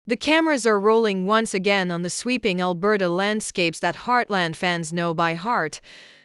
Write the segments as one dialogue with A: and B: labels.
A: The cameras are rolling once again on the sweeping Alberta landscapes that Heartland fans know by heart.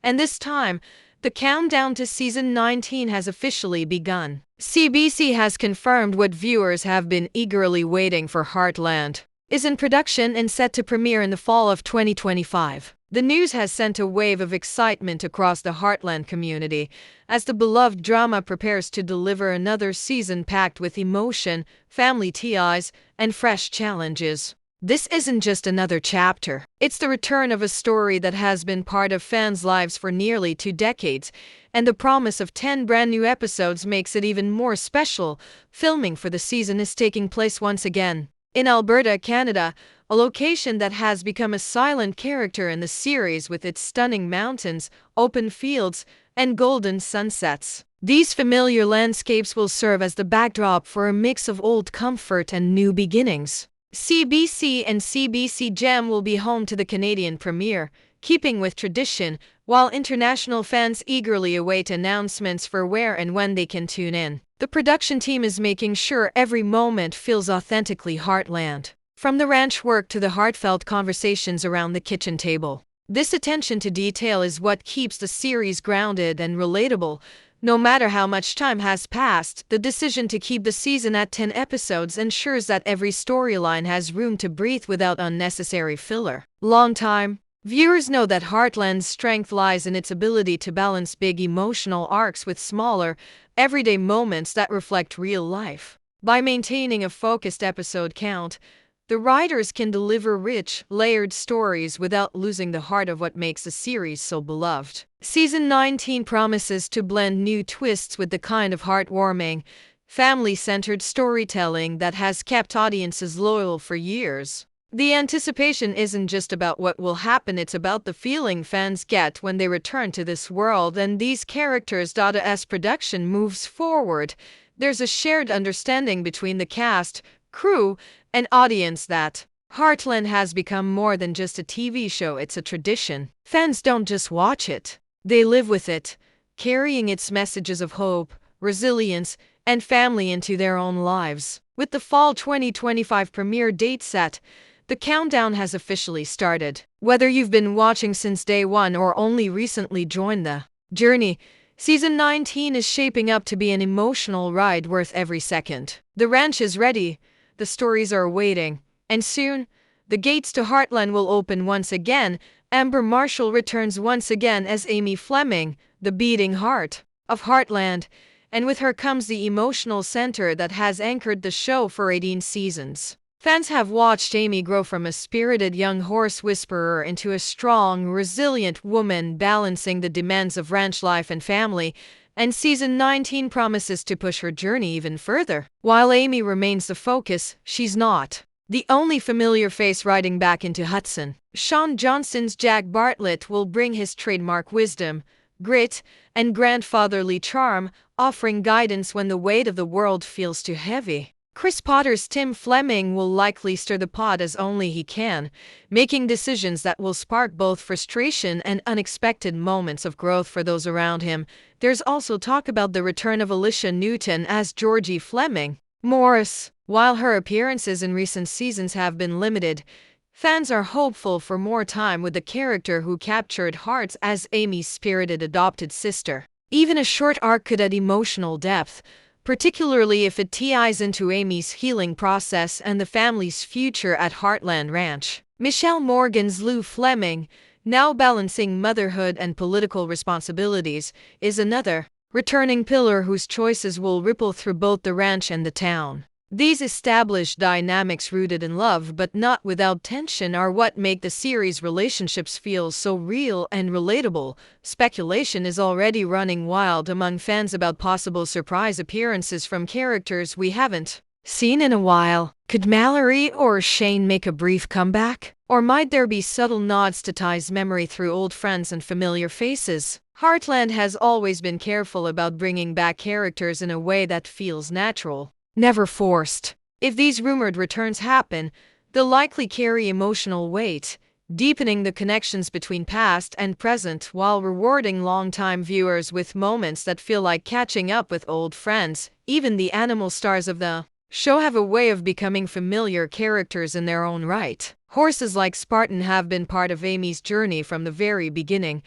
A: And this time, the countdown to season 19 has officially begun. CBC has confirmed what viewers have been eagerly waiting for. Heartland is in production and set to premiere in the fall of 2025. The news has sent a wave of excitement across the Heartland community as the beloved drama prepares to deliver another season packed with emotion, family ties, and fresh challenges. This isn't just another chapter. It's the return of a story that has been part of fans' lives for nearly 2 decades, and the promise of 10 brand new episodes makes it even more special. Filming for the season is taking place once again in Alberta, Canada, a location that has become a silent character in the series with its stunning mountains, open fields, and golden sunsets. These familiar landscapes will serve as the backdrop for a mix of old comfort and new beginnings. CBC and CBC Gem will be home to the Canadian premiere, keeping with tradition, while international fans eagerly await announcements for where and when they can tune in. The production team is making sure every moment feels authentically Heartland. From the ranch work to the heartfelt conversations around the kitchen table. This attention to detail is what keeps the series grounded and relatable. No matter how much time has passed, the decision to keep the season at 10 episodes ensures that every storyline has room to breathe without unnecessary filler. Long-time viewers know that Heartland's strength lies in its ability to balance big emotional arcs with smaller, everyday moments that reflect real life. By maintaining a focused episode count, the writers can deliver rich, layered stories without losing the heart of what makes the series so beloved. Season 19 promises to blend new twists with the kind of heartwarming, family-centered storytelling that has kept audiences loyal for years. The anticipation isn't just about what will happen, it's about the feeling fans get when they return to this world and these characters. As production moves forward, there's a shared understanding between the cast, crew, and audience that Heartland has become more than just a TV show, it's a tradition. Fans don't just watch it, they live with it, carrying its messages of hope, resilience, and family into their own lives. With the fall 2025 premiere date set, the countdown has officially started. Whether you've been watching since day one or only recently joined the journey, Season 19 is shaping up to be an emotional ride worth every second. The ranch is ready, the stories are waiting, and soon, the gates to Heartland will open once again. Amber Marshall returns once again as Amy Fleming, the beating heart of Heartland, and with her comes the emotional center that has anchored the show for 18 seasons. Fans have watched Amy grow from a spirited young horse whisperer into a strong, resilient woman balancing the demands of ranch life and family, and Season 19 promises to push her journey even further. While Amy remains the focus, she's not the only familiar face riding back into Hudson. Sean Johnston's Jack Bartlett will bring his trademark wisdom, grit, and grandfatherly charm, offering guidance when the weight of the world feels too heavy. Chris Potter's Tim Fleming will likely stir the pot as only he can, making decisions that will spark both frustration and unexpected moments of growth for those around him. There's also talk about the return of Alicia Newton as Georgie Fleming Morris. While her appearances in recent seasons have been limited, fans are hopeful for more time with the character who captured hearts as Amy's spirited adopted sister. Even a short arc could add emotional depth, particularly if it ties into Amy's healing process and the family's future at Heartland Ranch. Michelle Morgan's Lou Fleming, now balancing motherhood and political responsibilities, is another returning pillar whose choices will ripple through both the ranch and the town. These established dynamics rooted in love but not without tension are what make the series' relationships feel so real and relatable. Speculation is already running wild among fans about possible surprise appearances from characters we haven't seen in a while. Could Mallory or Shane make a brief comeback? Or might there be subtle nods to Ty's memory through old friends and familiar faces? Heartland has always been careful about bringing back characters in a way that feels natural, never forced. If these rumored returns happen, they'll likely carry emotional weight, deepening the connections between past and present while rewarding longtime viewers with moments that feel like catching up with old friends. Even the animal stars of the show have a way of becoming familiar characters in their own right. Horses like Spartan have been part of Amy's journey from the very beginning,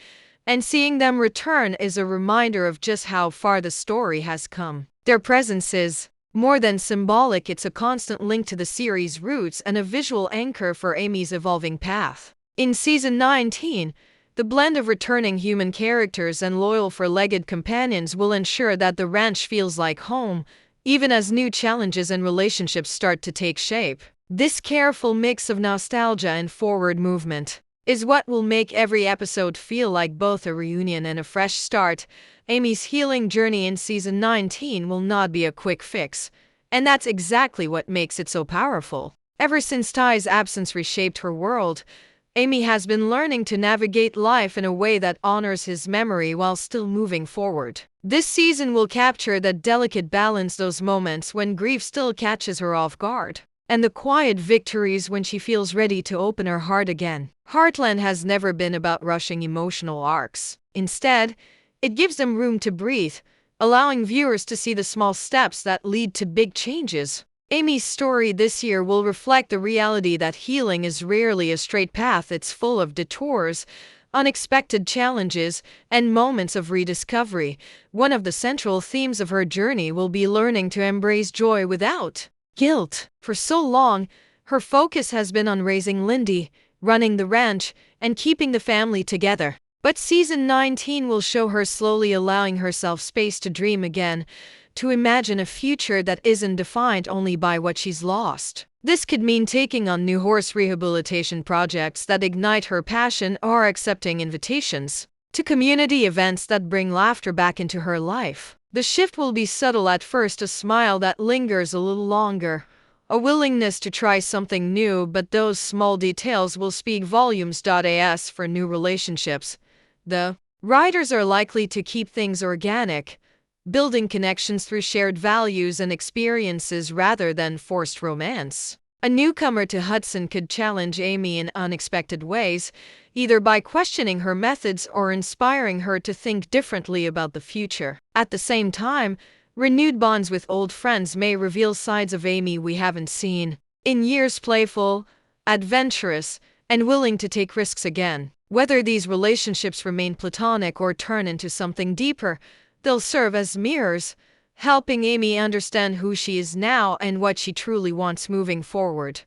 A: and seeing them return is a reminder of just how far the story has come. Their presence is more than symbolic, it's a constant link to the series' roots and a visual anchor for Amy's evolving path. In Season 19, the blend of returning human characters and loyal four-legged companions will ensure that the ranch feels like home, even as new challenges and relationships start to take shape. This careful mix of nostalgia and forward movement is what will make every episode feel like both a reunion and a fresh start. Amy's healing journey in Season 19 will not be a quick fix, and that's exactly what makes it so powerful. Ever since Ty's absence reshaped her world, Amy has been learning to navigate life in a way that honors his memory while still moving forward. This season will capture that delicate balance, those moments when grief still catches her off guard, and the quiet victories when she feels ready to open her heart again. Heartland has never been about rushing emotional arcs. Instead, it gives them room to breathe, allowing viewers to see the small steps that lead to big changes. Amy's story this year will reflect the reality that healing is rarely a straight path. It's full of detours, unexpected challenges, and moments of rediscovery. One of the central themes of her journey will be learning to embrace joy without guilt. For so long, her focus has been on raising Lindy, running the ranch, and keeping the family together. But Season 19 will show her slowly allowing herself space to dream again, to imagine a future that isn't defined only by what she's lost. This could mean taking on new horse rehabilitation projects that ignite her passion or accepting invitations to community events that bring laughter back into her life. The shift will be subtle at first, a smile that lingers a little longer, a willingness to try something new, but those small details will speak volumes. As for new relationships, the writers are likely to keep things organic, building connections through shared values and experiences rather than forced romance. A newcomer to Hudson could challenge Amy in unexpected ways, either by questioning her methods or inspiring her to think differently about the future. At the same time, renewed bonds with old friends may reveal sides of Amy we haven't seen in years, playful, adventurous, and willing to take risks again. Whether these relationships remain platonic or turn into something deeper, they'll serve as mirrors, helping Amy understand who she is now and what she truly wants moving forward.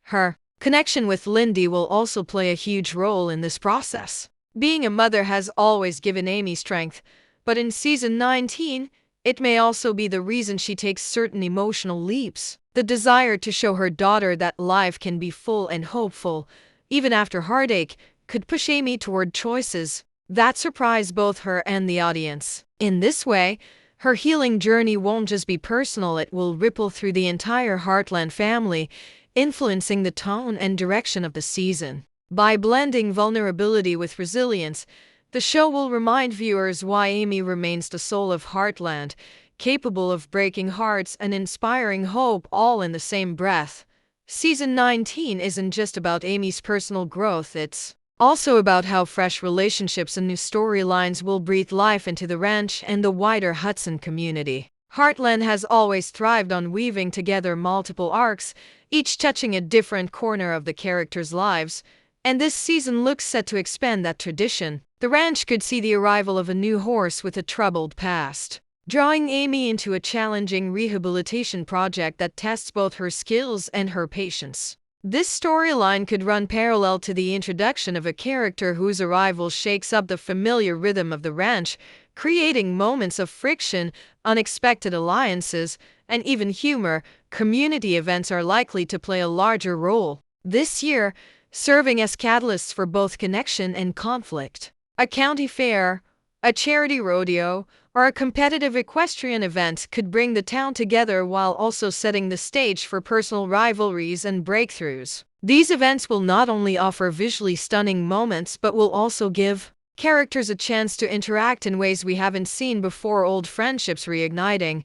A: Her connection with Lindy will also play a huge role in this process. Being a mother has always given Amy strength, but in Season 19, it may also be the reason she takes certain emotional leaps. The desire to show her daughter that life can be full and hopeful, even after heartache, could push Amy toward choices that surprise both her and the audience. In this way, her healing journey won't just be personal, it will ripple through the entire Heartland family, influencing the tone and direction of the season. By blending vulnerability with resilience, the show will remind viewers why Amy remains the soul of Heartland, capable of breaking hearts and inspiring hope all in the same breath. Season 19 isn't just about Amy's personal growth, it's also about how fresh relationships and new storylines will breathe life into the ranch and the wider Hudson community. Heartland has always thrived on weaving together multiple arcs, each touching a different corner of the characters' lives, and this season looks set to expand that tradition. The ranch could see the arrival of a new horse with a troubled past, drawing Amy into a challenging rehabilitation project that tests both her skills and her patience. This storyline could run parallel to the introduction of a character whose arrival shakes up the familiar rhythm of the ranch, creating moments of friction, unexpected alliances, and even humor. Community events are likely to play a larger role this year, serving as catalysts for both connection and conflict. A county fair, a charity rodeo, or a competitive equestrian event could bring the town together while also setting the stage for personal rivalries and breakthroughs. These events will not only offer visually stunning moments but will also give characters a chance to interact in ways we haven't seen before, old friendships reigniting,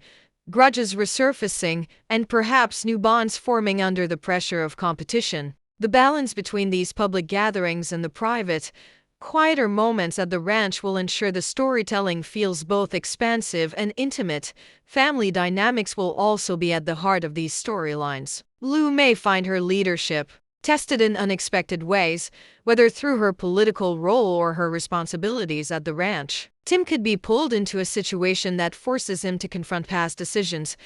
A: grudges resurfacing, and perhaps new bonds forming under the pressure of competition. The balance between these public gatherings and the private, Quieter moments at the ranch will ensure the storytelling feels both expansive and intimate. Family dynamics will also be at the heart of these storylines. Lou may find her leadership tested in unexpected ways, whether through her political role or her responsibilities at the ranch. Tim could be pulled into a situation that forces him to confront past decisions,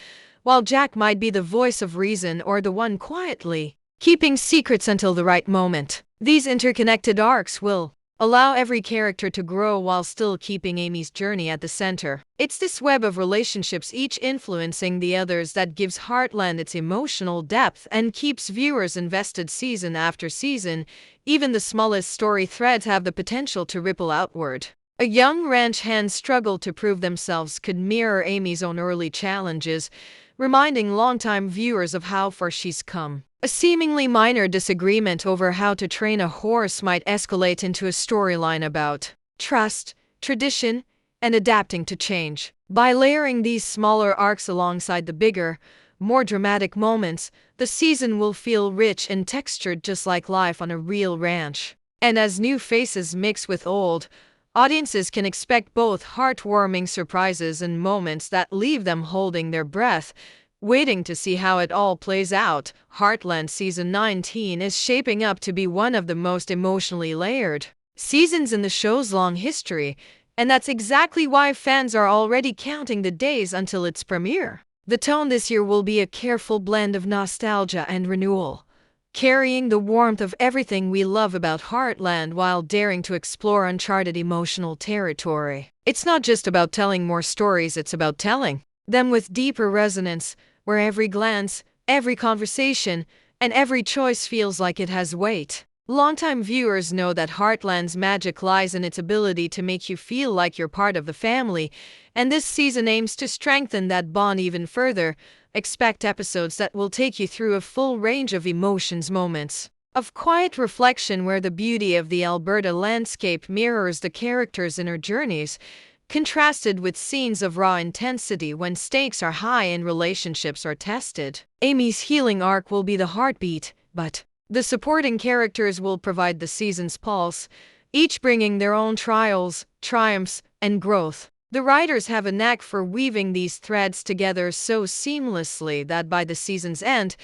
A: while Jack might be the voice of reason or the one quietly keeping secrets until the right moment. These interconnected arcs will allow every character to grow while still keeping Amy's journey at the center. It's this web of relationships, each influencing the others, that gives Heartland its emotional depth and keeps viewers invested season after season. Even the smallest story threads have the potential to ripple outward. A young ranch hand's struggle to prove themselves could mirror Amy's own early challenges, reminding longtime viewers of how far she's come. A seemingly minor disagreement over how to train a horse might escalate into a storyline about trust, tradition, and adapting to change. By layering these smaller arcs alongside the bigger, more dramatic moments, the season will feel rich and textured, just like life on a real ranch. And as new faces mix with old, audiences can expect both heartwarming surprises and moments that leave them holding their breath, waiting to see how it all plays out. Heartland Season 19 is shaping up to be one of the most emotionally layered seasons in the show's long history, and that's exactly why fans are already counting the days until its premiere. The tone this year will be a careful blend of nostalgia and renewal, carrying the warmth of everything we love about Heartland while daring to explore uncharted emotional territory. It's not just about telling more stories, it's about telling them with deeper resonance, where every glance, every conversation, and every choice feels like it has weight. Longtime viewers know that Heartland's magic lies in its ability to make you feel like you're part of the family, and this season aims to strengthen that bond even further. Expect episodes that will take you through a full range of emotions, moments of quiet reflection where the beauty of the Alberta landscape mirrors the characters' inner journeys, contrasted with scenes of raw intensity when stakes are high and relationships are tested. Amy's healing arc will be the heartbeat, but the supporting characters will provide the season's pulse, each bringing their own trials, triumphs, and growth. The writers have a knack for weaving these threads together so seamlessly that by the season's end,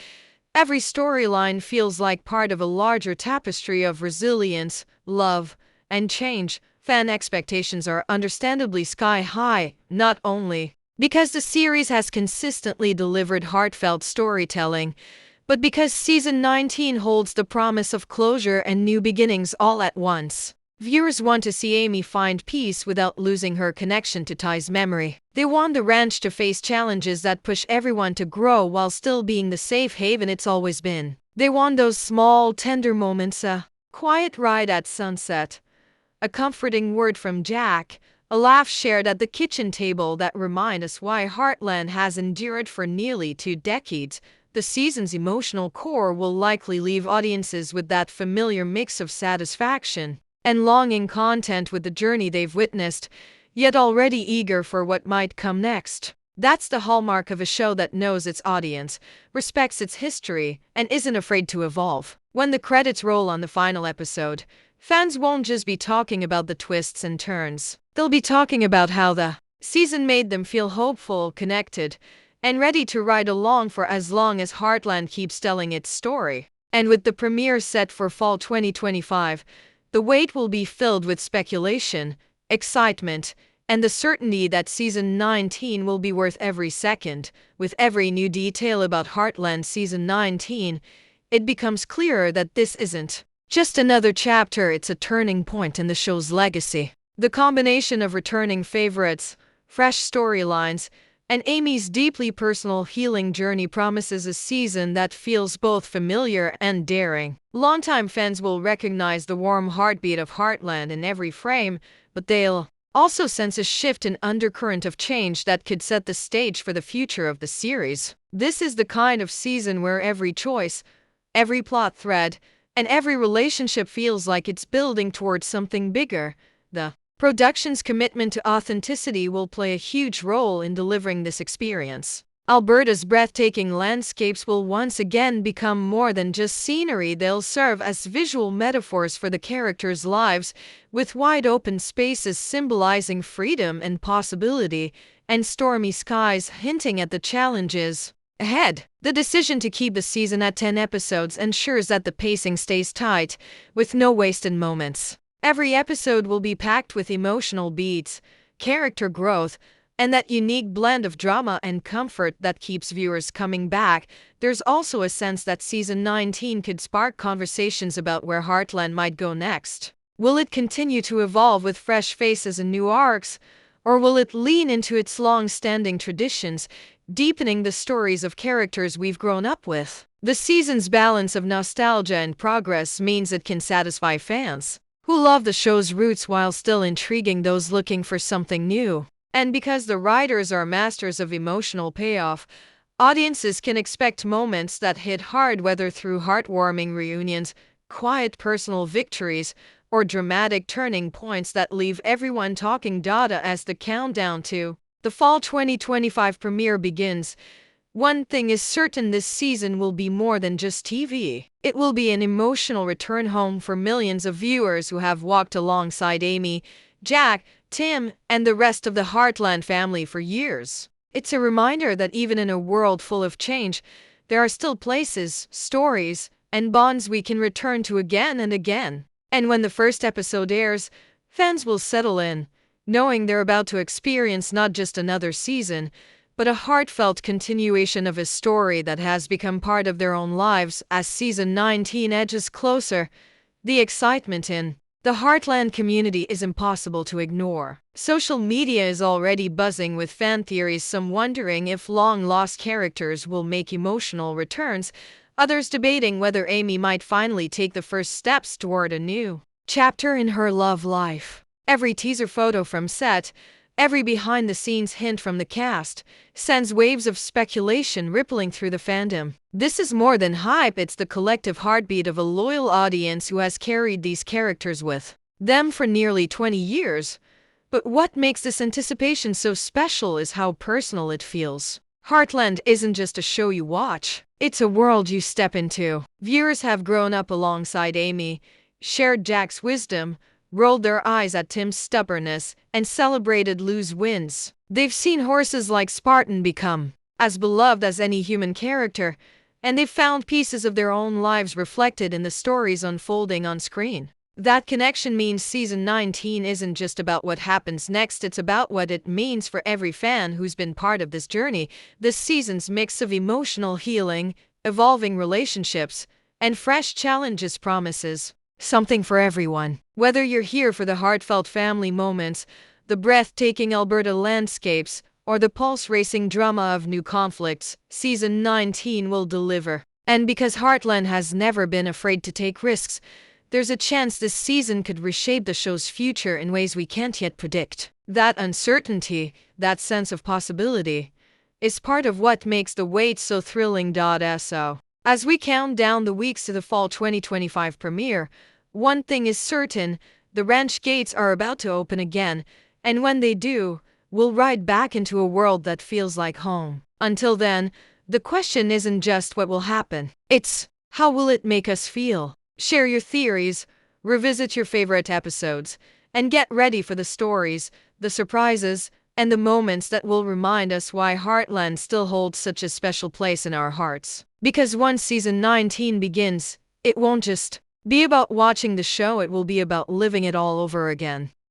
A: every storyline feels like part of a larger tapestry of resilience, love, and change. Fan expectations are understandably sky high, not only because the series has consistently delivered heartfelt storytelling, but because Season 19 holds the promise of closure and new beginnings all at once. Viewers want to see Amy find peace without losing her connection to Ty's memory. They want the ranch to face challenges that push everyone to grow while still being the safe haven it's always been. They want those small, tender moments, a quiet ride at sunset, a comforting word from Jack, a laugh shared at the kitchen table that remind us why Heartland has endured for nearly 2 decades. The season's emotional core will likely leave audiences with that familiar mix of satisfaction and longing, content with the journey they've witnessed, yet already eager for what might come next. That's the hallmark of a show that knows its audience, respects its history, and isn't afraid to evolve. When the credits roll on the final episode, fans won't just be talking about the twists and turns. They'll be talking about how the season made them feel hopeful, connected, and ready to ride along for as long as Heartland keeps telling its story. And with the premiere set for fall 2025, the wait will be filled with speculation, excitement, and the certainty that Season 19 will be worth every second. With every new detail about Heartland Season 19, it becomes clearer that this isn't just another chapter, it's a turning point in the show's legacy. The combination of returning favorites, fresh storylines, and Amy's deeply personal healing journey promises a season that feels both familiar and daring. Longtime fans will recognize the warm heartbeat of Heartland in every frame, but they'll also sense a shift in undercurrent of change that could set the stage for the future of the series. This is the kind of season where every choice, every plot thread, and every relationship feels like it's building towards something bigger. The production's commitment to authenticity will play a huge role in delivering this experience. Alberta's breathtaking landscapes will once again become more than just scenery. They'll serve as visual metaphors for the characters' lives, with wide open spaces symbolizing freedom and possibility, and stormy skies hinting at the challenges ahead. The decision to keep the season at 10 episodes ensures that the pacing stays tight, with no wasted moments. Every episode will be packed with emotional beats, character growth, and that unique blend of drama and comfort that keeps viewers coming back. There's also a sense that season 19 could spark conversations about where Heartland might go next. Will it continue to evolve with fresh faces and new arcs, or will it lean into its long-standing traditions, deepening the stories of characters we've grown up with? The season's balance of nostalgia and progress means it can satisfy fans who love the show's roots while still intriguing those looking for something new. And because the writers are masters of emotional payoff, audiences can expect moments that hit hard, whether through heartwarming reunions, quiet personal victories, or dramatic turning points that leave everyone talking. As the countdown to the fall 2025 premiere begins, one thing is certain: this season will be more than just TV. It will be an emotional return home for millions of viewers who have walked alongside Amy, Jack, Tim, and the rest of the Heartland family for years. It's a reminder that even in a world full of change, there are still places, stories, and bonds we can return to again and again. And when the first episode airs, fans will settle in, knowing they're about to experience not just another season, but a heartfelt continuation of a story that has become part of their own lives. As season 19 edges closer, the excitement in the Heartland community is impossible to ignore. Social media is already buzzing with fan theories, some wondering if long-lost characters will make emotional returns, others debating whether Amy might finally take the first steps toward a new chapter in her love life. Every teaser photo from set, every behind-the-scenes hint from the cast, sends waves of speculation rippling through the fandom. This is more than hype, it's the collective heartbeat of a loyal audience who has carried these characters with them for nearly 20 years. But what makes this anticipation so special is how personal it feels. Heartland isn't just a show you watch, it's a world you step into. Viewers have grown up alongside Amy, shared Jack's wisdom, rolled their eyes at Tim's stubbornness, and celebrated Lou's wins. They've seen horses like Spartan become as beloved as any human character, and they've found pieces of their own lives reflected in the stories unfolding on screen. That connection means season 19 isn't just about what happens next, it's about what it means for every fan who's been part of this journey. This season's mix of emotional healing, evolving relationships, and fresh challenges promises something for everyone. Whether you're here for the heartfelt family moments, the breathtaking Alberta landscapes, or the pulse-racing drama of new conflicts, season 19 will deliver. And because Heartland has never been afraid to take risks, there's a chance this season could reshape the show's future in ways we can't yet predict. That uncertainty, that sense of possibility, is part of what makes the wait so thrilling. So, as we count down the weeks to the fall 2025 premiere, one thing is certain: the ranch gates are about to open again, and when they do, we'll ride back into a world that feels like home. Until then, the question isn't just what will happen, it's how will it make us feel? Share your theories, revisit your favorite episodes, and get ready for the stories, the surprises, and the moments that will remind us why Heartland still holds such a special place in our hearts. Because once season 19 begins, it won't just be about watching the show, it will be about living it all over again.